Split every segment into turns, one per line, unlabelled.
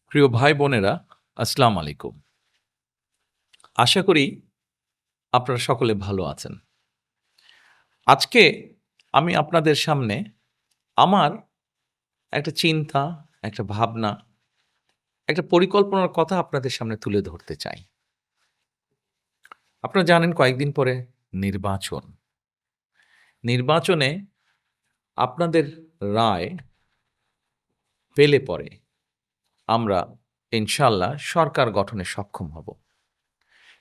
প্রিয় ভাই বোনেরা, আসসালামু আলাইকুম। আশা করি আপনারা সকলে ভালো আছেন। আজকে আমি আপনাদের সামনে আমার একটা চিন্তা, একটা ভাবনা, একটা পরিকল্পনার কথা আপনাদের সামনে তুলে ধরতে চাই। আপনারা জানেন কয়েকদিন পরে নির্বাচন। নির্বাচনে আপনাদের রায় পেলে পরে আমরা ইনশাআল্লাহ সরকার গঠনে সক্ষম হব।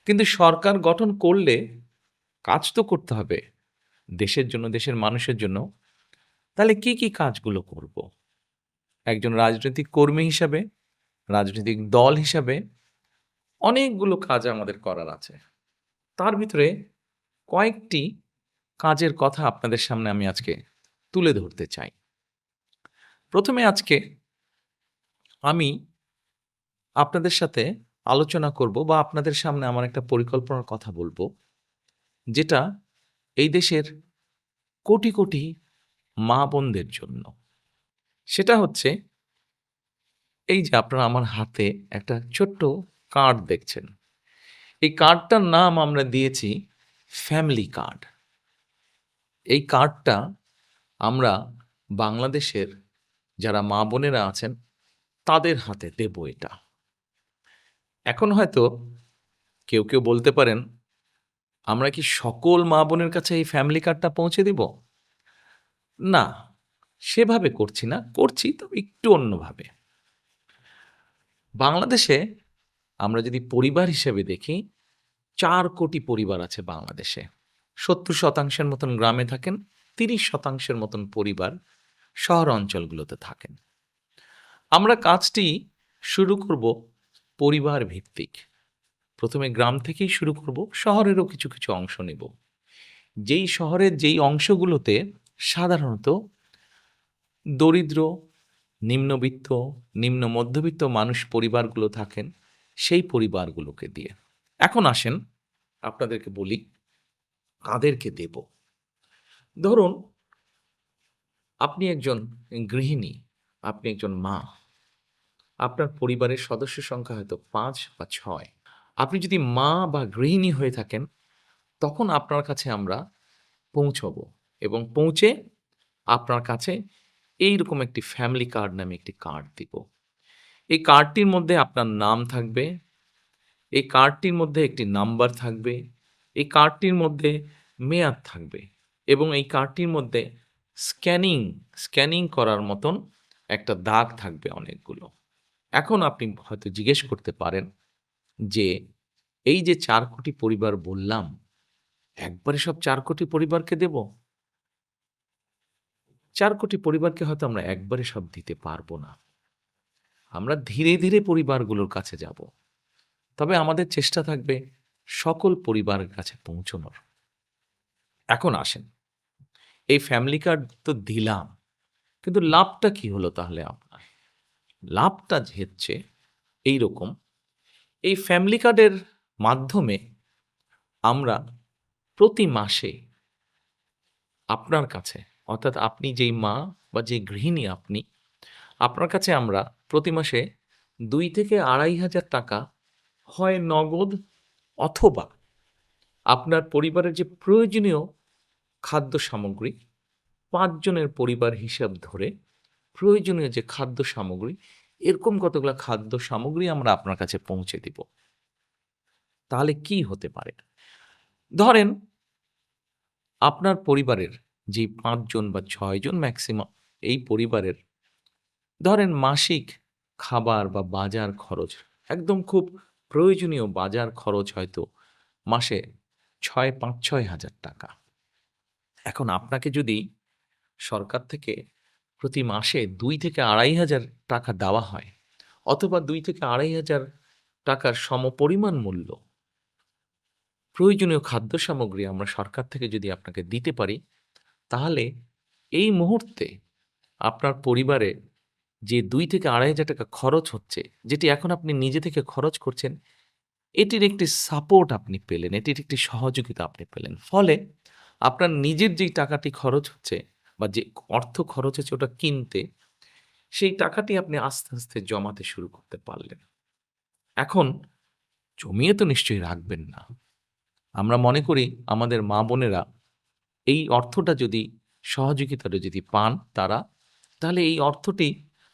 কিন্তু সরকার গঠন করলে কাজ তো করতে হবে দেশের জন্য, দেশের মানুষের জন্য। তাহলে কি কাজগুলো করব? একজন রাজনৈতিক কর্মী হিসাবে, রাজনৈতিক দল হিসাবে অনেকগুলো কাজ আমাদের করার আছে। তার ভিতরে কয়েকটি কাজের কথা আপনাদের সামনে আমি আজকে তুলে ধরতে চাই। ১ম এ আজকে আমি আপনাদের সাথে আলোচনা করব বা আপনাদের সামনে আমার একটা পরিকল্পনার কথা বলব, যেটা এই দেশের কোটি মা-বোনদের জন্য। সেটা হচ্ছে এই যে আপনারা আমার হাতে একটা ছোট্ট কার্ড দেখছেন। এই কার্ডটার নাম আমরা দিয়েছি ফ্যামিলি কার্ড। এই কার্ডটা আমরা বাংলাদেশের যারা মা-বোনেরা আছেন তাদের হাতে দেব এটা। এখন হয়তো কেউ বলতে পারেন, আমরা কি সকল মা-বোনের কাছে এই ফ্যামিলি কার্ডটা পৌঁছে দিব? না, সেভাবে করছি না। করছি তবে একটু অন্যভাবে। বাংলাদেশে আমরা যদি পরিবার হিসেবে দেখি ৪ কোটি পরিবার আছে বাংলাদেশে। ৭০% মতন গ্রামে থাকেন, ৩০% মতন পরিবার শহর অঞ্চলগুলোতে থাকেন। আমরা কাজটি শুরু করব পরিবার ভিত্তিক। ১ম এ গ্রাম থেকেই শুরু করব, শহরেরও কিছু অংশ নেব। যেই শহরের যেই অংশগুলোতে সাধারণত দরিদ্র, নিম্নবিত্ত, নিম্ন মধ্যবিত্ত মানুষ পরিবারগুলো থাকেন, সেই পরিবারগুলোকে দিয়ে। এখন আসেন আপনাদেরকে বলি কাদেরকে দেব। ধরুন আপনি একজন গৃহিণী, আপনি একজন মা। আপনার পরিবারের সদস্য সংখ্যা হয়তো ৫ বা ৬। আপনি যদি মা বা গৃহিণী হয়ে থাকেন, তখন আপনার কাছে আমরা পৌঁছবো এবং পৌঁছে আপনার কাছে এইরকম একটি ফ্যামিলি কার্ড নামে একটি কার্ড দিব। এই কার্ডটির মধ্যে আপনার নাম থাকবে, এই কার্ডটির মধ্যে একটি নাম্বার থাকবে, এই কার্ডটির মধ্যে মেয়াদ থাকবে এবং এই কার্ডটির মধ্যে স্ক্যানিং করার মতন একটা দাগ থাকবে অনেকগুলো। এখন আপনি হয়তো জিজ্ঞেস করতে পারেন যে, এই যে ৪ কোটি পরিবার বললাম, একবারে সব ৪ কোটি পরিবারকে দেব? ৪ কোটি পরিবারকে হয়তো আমরা একবারে সব দিতে পারব না। আমরা ধীরে পরিবারগুলোর কাছে যাব। তবে আমাদের চেষ্টা থাকবে সকল পরিবারের কাছে পৌঁছনোর। এখন আসেন, এই ফ্যামিলি কার্ড তো দিলাম, কিন্তু লাভটা কি হলো তাহলে আপনার? লাভটা হচ্ছে এইরকম, এই ফ্যামিলি কার্ডের মাধ্যমে আমরা প্রতি মাসে আপনার কাছে, অর্থাৎ আপনি যেই মা বা যে গৃহিণী আপনি, আপনার কাছে আমরা প্রতি মাসে ২ থেকে ৳২,৫০০ হয় নগদ অথবা আপনার পরিবারের যে প্রয়োজনীয় খাদ্য সামগ্রী, ৫ জনের পরিবার হিসাব ধরে প্রয়োজনীয় যে খাদ্য সামগ্রী, এরকম কতগুলা খাদ্য সামগ্রী আমরা আপনার কাছে পৌঁছে দিব। তাহলে কি হতে পারে? ধরেন আপনার পরিবারের যে ৫ জন বা ৬ জন ম্যাক্সিমাম এই পরিবারের ধরেন মাসিক খাবার বা বাজার খরচ, একদম খুব প্রয়োজনীয় বাজার খরচ হয়তো মাসে ৫,৬০০ টাকা। এখন আপনাকে যদি সরকার থেকে প্রতি মাসে ২ থেকে ৳২,৫০০ দেওয়া হয় অথবা ২ থেকে ৳২,৫০০ সমপরিমাণ মূল্য প্রয়োজনীয় খাদ্য সামগ্রী আমরা সরকার থেকে যদি আপনাকে দিতে পারি, তাহলে এই মুহূর্তে আপনার পরিবারে যে ২ থেকে ৳২,৫০০ খরচ হচ্ছে, যেটি এখন আপনি নিজে থেকে খরচ করছেন, এটির একটি সাপোর্ট আপনি পেলেন, এটির একটি সহযোগিতা আপনি পেলেন। ফলে আপনার নিজের যেই টাকাটি খরচ হচ্ছে বা যে অর্থ খরচ হচ্ছে ওটা কিনতে, সেই টাকাটি আপনি আস্তে, আস্তে জমাতে শুরু করতে পারলেন। এখন জমিয়ে তো নিশ্চয়ই রাখবেন না। আমরা মনে করি আমাদের মা-বোনেরা এই অর্থটা যদি সহযোগিতাটা যদি পান তারা, তাহলে এই অর্থটি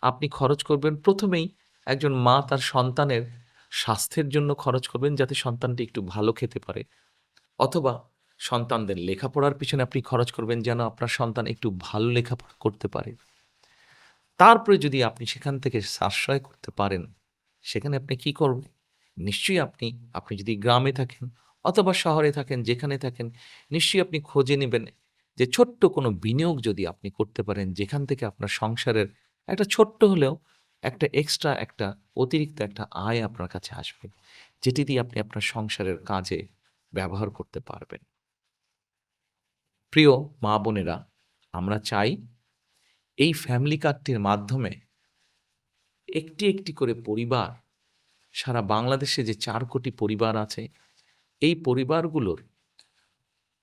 আপনি খরচ করবেন ১ম এই একজন মা তার সন্তানের স্বাস্থ্যের জন্য খরচ করবেন যাতে সন্তানটি একটু ভালো খেতে পারে। অথবা সন্তানদের লেখাপড়ার পিছনে আপনি খরচ করবেন যেন আপনার সন্তান একটু ভালো লেখাপড়া করতে পারে। তারপরে যদি আপনি সেখান থেকে সাশ্রয় করতে পারেন, সেখানে আপনি কি করবেন? নিশ্চয়ই আপনি যদি গ্রামে থাকেন অথবা শহরে থাকেন, যেখানে থাকেন, নিশ্চয়ই আপনি খোঁজে নিবেন যে ছোট্ট কোনো বিনিয়োগ যদি আপনি করতে পারেন, যেখান থেকে আপনার সংসারের একটা ছোট্ট হলেও একটা এক্সট্রা একটা অতিরিক্ত একটা আয় আপনার কাছে আসবে, যেটি দিয়ে আপনি আপনার সংসারের কাজে ব্যবহার করতে পারবেন। প্রিয় মা-বোনেরা, আমরা চাই এই ফ্যামিলি কার্ডটির মাধ্যমে একটি, একটি করে পরিবার সারা বাংলাদেশে যে ৪ কোটি পরিবার আছে, এই পরিবারগুলোর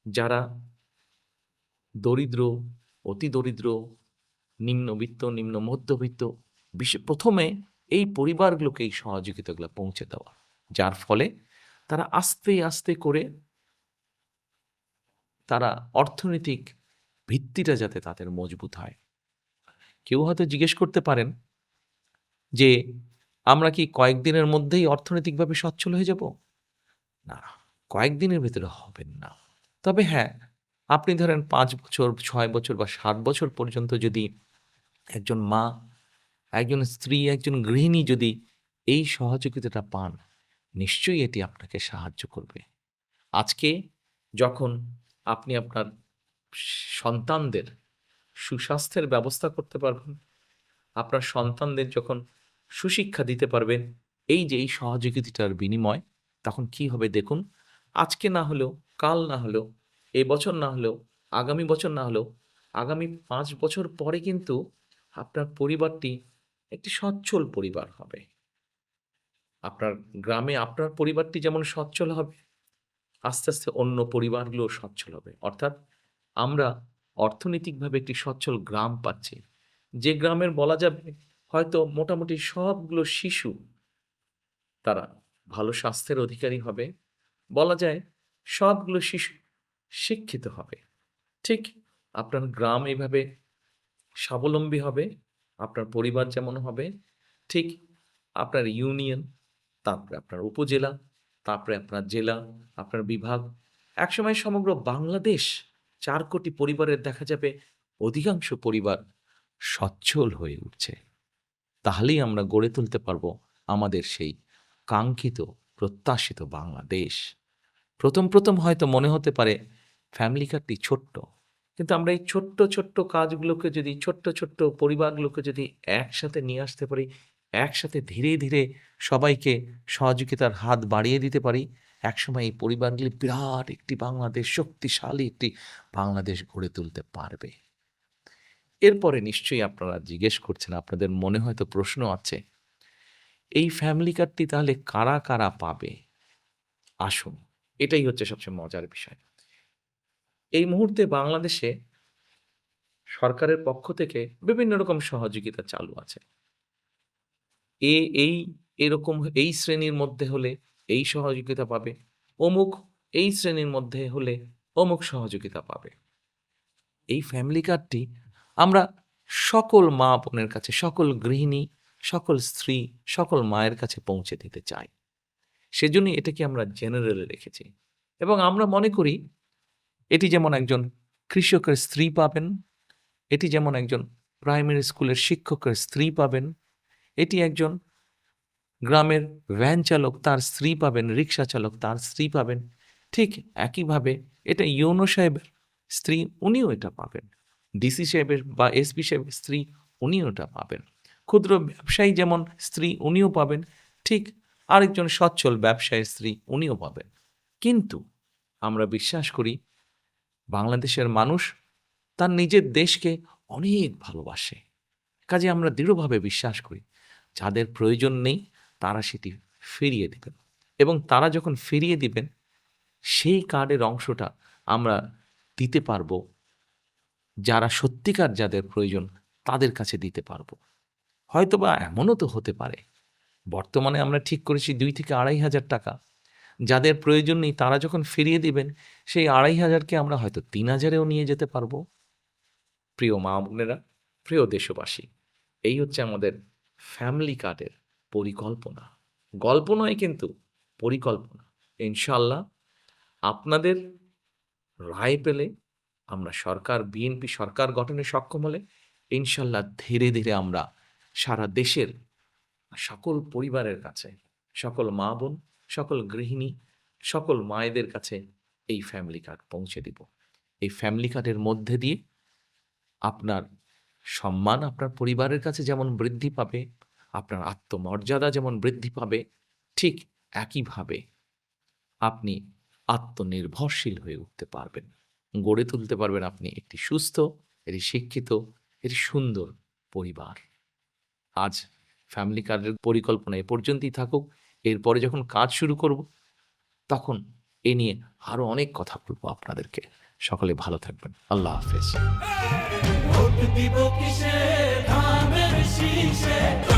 যারা দরিদ্র, অতি দরিদ্র, নিম্নবিত্ত, নিম্ন মধ্যবিত্ত, ১ম এ এই পরিবারগুলোকে এই সহযোগিতাগুলো পৌঁছে দেওয়া। যার ফলে তারা আস্তে, আস্তে করে তারা অর্থনৈতিক ভিত্তিটা যাতে তাদের মজবুত হয়। কেউ হয়তো জিজ্ঞেস করতে পারেন যে, আমরা কি কয়েকদিনের মধ্যেই অর্থনৈতিকভাবে সচ্ছল হয়ে যাব? না, কয়েকদিনের ভেতরে হবেন না। তবে হ্যাঁ, আপনি ধরেন ৫ বছর, ৬ বছর বা ৭ বছর পর্যন্ত যদি একজন মা, একজন স্ত্রী, একজন গৃহিণী যদি এই সহযোগিতাটা পান, নিশ্চয়ই এটি আপনাকে সাহায্য করবে। আজকে যখন আপনি আপনার সন্তানদের সুস্বাস্থ্যের ব্যবস্থা করতে পারবেন, আপনার সন্তানদের যখন সুশিক্ষা দিতে পারবেন, এই যে এই সহযোগিতাটার বিনিময়, তখন কি হবে দেখুন, আজকে না হলেও, কাল না হলেও, এ বছর না হলেও, আগামী বছর না হলেও, আগামী ৫ বছর পরে কিন্তু আপনার পরিবারটি একটি সচ্ছল পরিবার হবে। আপনার গ্রামে আপনার পরিবারটি যেমন সচ্ছল হবে, আস্তে, আস্তে অন্য পরিবারগুলোও সচ্ছল হবে। অর্থাৎ আমরা অর্থনৈতিকভাবে একটি সচ্ছল গ্রাম পাচ্ছি। যে গ্রামের বলা যাবে হয়তো মোটামুটি সবগুলো শিশু তারা ভালো স্বাস্থ্যের অধিকারী হবে। বলা যায় সবগুলো শিশু শিক্ষিত হবে। ঠিক আপনার গ্রাম এভাবে স্বাবলম্বী হবে, আপনার পরিবার যেমন হবে, ঠিক আপনার ইউনিয়ন, তারপরে আপনার উপজেলা, তারপরে আপনার জেলা, আপনার বিভাগ, একসময় সমগ্র বাংলাদেশ ৪ কোটি পরিবারের দেখা যাবে অধিকাংশ পরিবার সচ্ছল হয়ে উঠছে। তাহলেই আমরা গড়ে তুলতে পারবো আমাদের সেই কাঙ্ক্ষিত, প্রত্যাশিত বাংলাদেশ। ১ম হয়তো মনে হতে পারে ফ্যামিলি কার্ডটি ছোট্ট। কিন্তু আমরা এই ছোট্ট, ছোট্ট কাজগুলোকে যদি ছোট্ট, ছোট্ট পরিবারগুলোকে যদি একসাথে নিয়ে আসতে পারি, একসাথে ধীরে, ধীরে সবাইকে সহযোগিতার হাত বাড়িয়ে দিতে পারি, একসময় এই পরিবারগুলি বিরাট একটি বাংলাদেশ, শক্তিশালী একটি বাংলাদেশ গড়ে তুলতে পারবে। এরপরে নিশ্চয়ই আপনারা জিজ্ঞেস করছেন, আপনাদের মনে হয়তো প্রশ্ন আছে, এই ফ্যামিলি কার্ডটি তাহলে কারা, কারা পাবে? আসুন, এটাই হচ্ছে সবচেয়ে মজার বিষয়। এই মুহূর্তে বাংলাদেশে সরকারের পক্ষ থেকে বিভিন্ন রকম সহযোগিতা চালু আছে। এ এই এরকম এই শ্রেণীর মধ্যে হলে এই সহযোগিতা পাবে, অমুক এই শ্রেণীর মধ্যে হলে অমুক সহযোগিতা পাবে। এই ফ্যামিলি কার্ডটি আমরা সকল মা-বোনের কাছে, সকল গৃহিণী, সকল স্ত্রী, সকল মায়ের কাছে পৌঁছে দিতে চাই। সেজন্যই এটাকে আমরা জেনারেলে রেখেছি। এবং আমরা মনে করি এটি যেমন একজন কৃষকের স্ত্রী পাবেন, এটি যেমন একজন প্রাইমারি স্কুলের শিক্ষকের স্ত্রী পাবেন, এটি একজন গ্রামের ভ্যান চালক তার স্ত্রী পাবেন, রিক্সা চালক তার স্ত্রী পাবেন। ঠিক একইভাবে এটা ইউনো সাহেবের স্ত্রী, উনিও এটা পাবেন। ডিসি সাহেবের বা এসপি সাহেবের স্ত্রী, উনিও এটা পাবেন। ক্ষুদ্র ব্যবসায়ী যেমন স্ত্রী, উনিও পাবেন। ঠিক আরেকজন সচ্ছল ব্যবসায়ীর স্ত্রী, উনিও পাবেন। কিন্তু আমরা বিশ্বাস করি বাংলাদেশের মানুষ তার নিজের দেশকে অনেক ভালোবাসে। কাজে আমরা দৃঢ়ভাবে বিশ্বাস করি যাদের প্রয়োজন নেই তারা সেটি ফিরিয়ে দিবেন, এবং তারা যখন ফিরিয়ে দিবেন সেই কার্ডের অংশটা আমরা দিতে পারবো যারা সত্যিকার যাদের প্রয়োজন তাদের কাছে দিতে পারবো। হয়তোবা এমনও তো হতে পারে বর্তমানে আমরা ঠিক করেছি ২ থেকে ২,৫০০ টাকা। যাদের প্রয়োজন নেই তারা যখন ফিরিয়ে দিবেন, সেই ২,৫০০কে আমরা হয়তো ৩,০০০-এও নিয়ে যেতে পারবো। প্রিয় মা-বোনেরা, প্রিয় দেশবাসী, এই হচ্ছে আমাদের ফ্যামিলি কার্ডের পরিকল্পনা। গল্প নয় কিন্তু, পরিকল্পনা। ইনশাআল্লাহ আপনাদের রায় পেলে আমরা বিএনপি সরকার গঠনে সক্ষম হলে ইনশাআল্লাহ ধীরে, ধীরে আমরা সারা দেশের সকল পরিবারের কাছে, সকল মা-বোন, সকল গৃহিণী, সকল মায়েদের কাছে এই ফ্যামিলি কার্ড পৌঁছে দিব। এই ফ্যামিলি কার্ডের মধ্যে দিয়ে আপনার সম্মান আপনার পরিবারের কাছে যেমন বৃদ্ধি পাবে, আপনার আত্মমর্যাদা যেমন বৃদ্ধি পাবে, ঠিক একইভাবে আপনি আত্মনির্ভরশীল হয়ে উঠতে পারবেন। গড়ে তুলতে পারবেন আপনি একটি সুস্থ, একটি শিক্ষিত, একটি সুন্দর পরিবার। আজ ফ্যামিলি কার্ডের পরিকল্পনা এ পর্যন্তই থাকুক। এরপরে যখন কাজ শুরু করব, তখন এ নিয়ে আরো অনেক কথা বলবো আপনাদেরকে। সকলে ভালো থাকবেন। আল্লাহ হাফেজ।
ভোট দিব কিসে, ধানের শীষে।